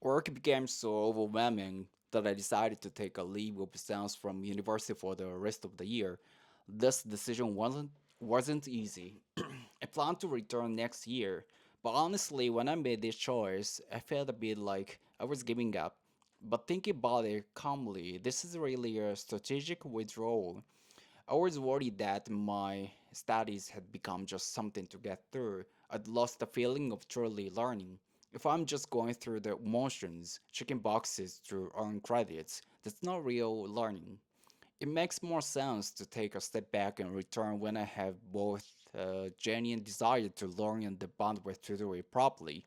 Work became so overwhelming that I decided to take a leave of absence from university for the rest of the year. This decision wasn't easy. I plan to return next year, but honestly, when I made this choice, I felt a bit like I was giving up. But thinking about it calmly, this is really a strategic withdrawal. I was worried that my studies had become just something to get through. I'd lost the feeling of truly learning. If I'm just going through the motions, checking boxes to earn credits, that's not real learning. It makes more sense to take a step back and return when I have both a genuine desire to learn and the bandwidth to do it properly.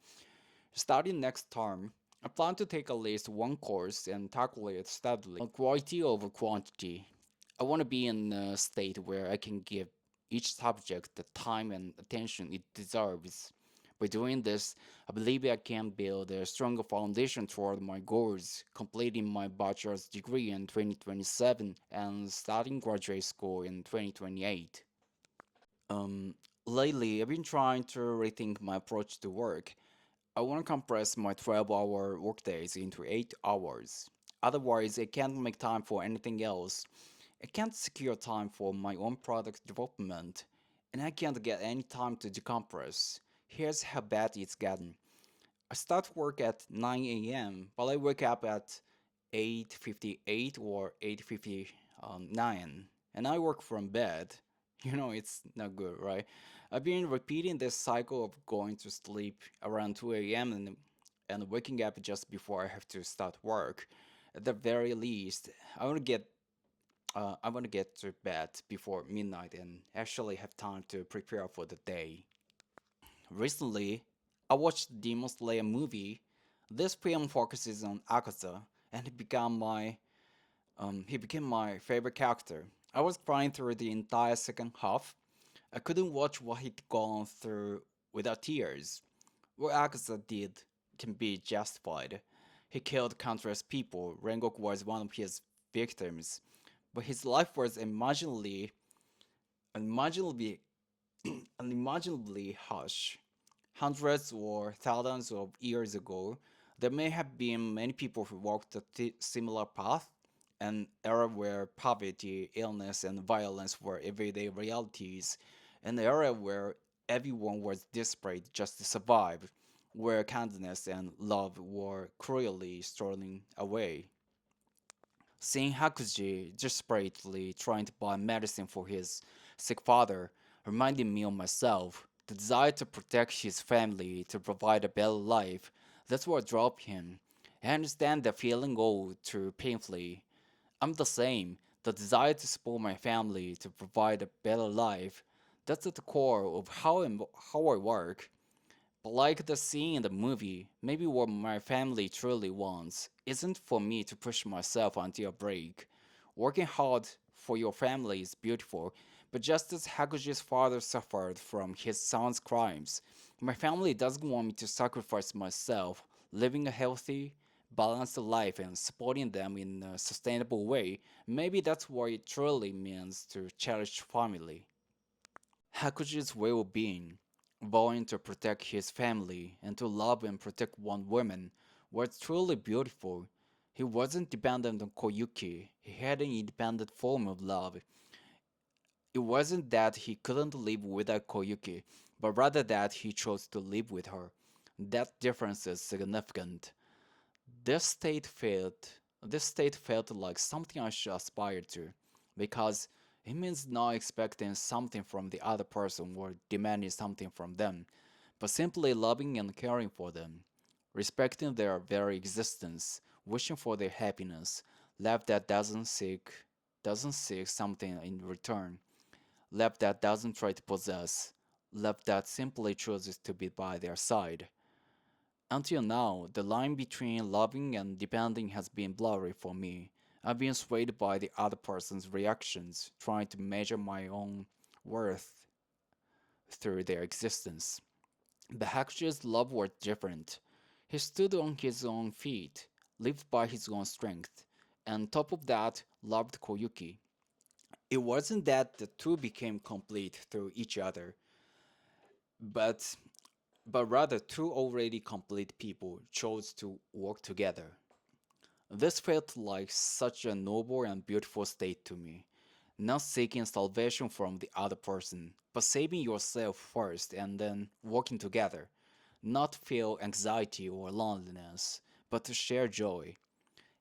Starting next term, I plan to take at least one course and tackle it steadily, quality over quantity. I want to be in a state where I can give each subject the time and attention it deserves. By doing this, I believe I can build a stronger foundation toward my goals, completing my bachelor's degree in 2027 and starting graduate school in 2028. Um, Lately, I've been trying to rethink my approach to work. I want to compress my 12-hour workdays into 8 hours. Otherwise, I can't make time for anything else. I can't secure time for my own product development, and I can't get any time to decompress. Here's how bad it's gotten. I start work at 9 a.m., but I wake up at 8:58 or 8:59, and I work from bed. It's not good, right? I've been repeating this cycle of going to sleep around 2 a.m. and waking up just before I have to start work. At the very least, I want to get to bed before midnight and actually have time to prepare for the day. Recently, I watched Demon Slayer movie. This film focuses on Akaza, and he became my favorite character. I was crying through the entire second half. I couldn't watch what he'd gone through without tears. What Akaza did can be justified. He killed countless people. Rengoku was one of his victims, but his life was unimaginably, unimaginably harsh. Hundreds or thousands of years ago, there may have been many people who walked a similar path, an era where poverty, illness, and violence were everyday realities, an era where everyone was desperate just to survive, where kindness and love were cruelly stolen away. Seeing Hakuji desperately trying to buy medicine for his sick father reminded me of myself. The desire to protect his family, to provide a better life, that's what drove him. I understand the feeling all too painfully. I'm the same. The desire to support my family, to provide a better life, that's at the core of how I work. But like the scene in the movie, maybe what my family truly wants isn't for me to push myself until a break. Working hard for your family is beautiful, but just as Hakuji's father suffered from his son's crimes, my family doesn't want me to sacrifice myself, living a healthy, balanced life and supporting them in a sustainable way. Maybe that's what it truly means to cherish family. Hakuji's well-being, vowing to protect his family and to love and protect one woman, was truly beautiful. He wasn't dependent on Koyuki, he had an independent form of love. It wasn't that he couldn't live without Koyuki, but rather that he chose to live with her. That difference is significant. This state felt this state felt like something I should aspire to, because it means not expecting something from the other person or demanding something from them, but simply loving and caring for them, respecting their very existence, wishing for their happiness, love that doesn't seek something in return, love that doesn't try to possess, love that simply chooses to be by their side. Until now, the line between loving and depending has been blurry for me. I've been swayed by the other person's reactions, trying to measure my own worth through their existence. But Hakushi's love was different. He stood on his own feet, lived by his own strength, and on top of that, loved Koyuki. It wasn't that the two became complete through each other, but but rather two already complete people chose to work together. This felt like such a noble and beautiful state to me. Not seeking salvation from the other person, but saving yourself first and then working together. Not feel anxiety or loneliness, but to share joy.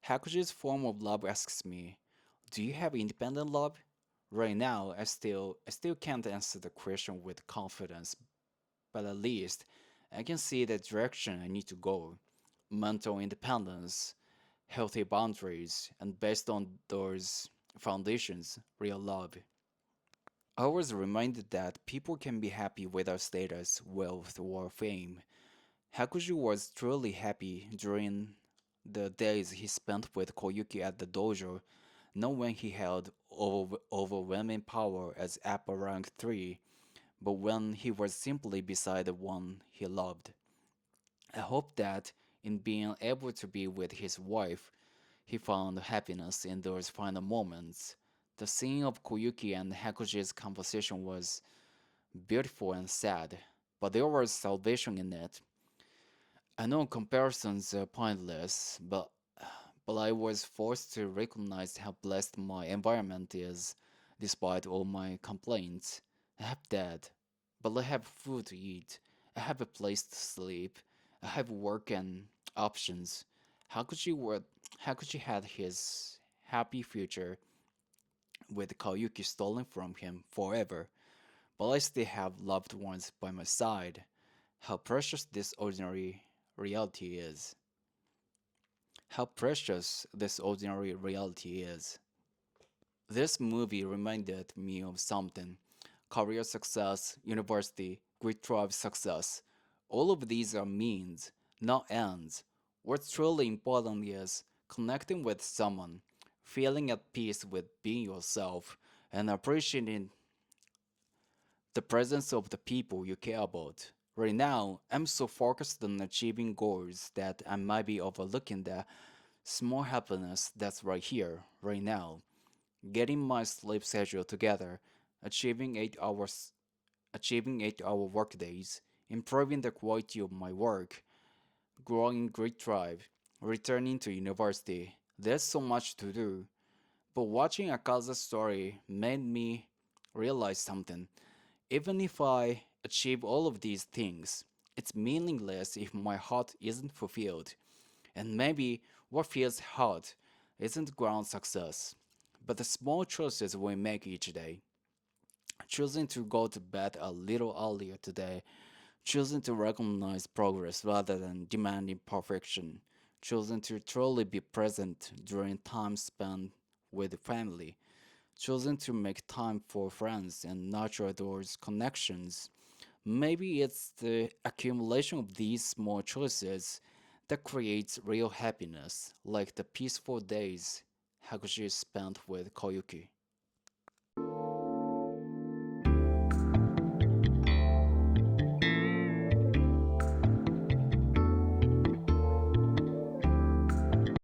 Hakuji's form of love asks me, do you have independent love? Right now, I still can't answer the question with confidence, but at least I can see the direction I need to go. Mental independence, healthy boundaries, and based on those foundations, real love. I was reminded that people can be happy without status, wealth, or fame. Hakuji was truly happy during the days he spent with Koyuki at the dojo, not when he held overwhelming power as upper rank 3, but when he was simply beside the one he loved. I hope that in being able to be with his wife, he found happiness in those final moments. The scene of Koyuki and Hakuji's conversation was beautiful and sad, but there was salvation in it. I know comparisons are pointless, but I was forced to recognize how blessed my environment is, despite all my complaints. I have dad, but I have food to eat. I have a place to sleep. I have work and options. How could you work? How could you had his happy future with Kayuki stolen from him forever? But I still have loved ones by my side. How precious this ordinary reality is. How precious this ordinary reality is. This movie reminded me of something: career success, university, great tribe success. All of these are means, not ends. What's truly important is connecting with someone, feeling at peace with being yourself, and appreciating the presence of the people you care about. Right now, I'm so focused on achieving goals that I might be overlooking the small happiness that's right here, right now. Getting my sleep schedule together, achieving 8-hour workdays, improving the quality of my work, growing great drive, returning to university. There's so much to do. But watching Akaza's story made me realize something. Even if I achieve all of these things, it's meaningless if my heart isn't fulfilled. And maybe what feels hard isn't ground success, but the small choices we make each day. Choosing to go to bed a little earlier today, choosing to recognize progress rather than demanding perfection, choosing to truly be present during time spent with family, choosing to make time for friends and nurture those connections. Maybe it's the accumulation of these small choices that creates real happiness, like the peaceful days Hakushi spent with Koyuki.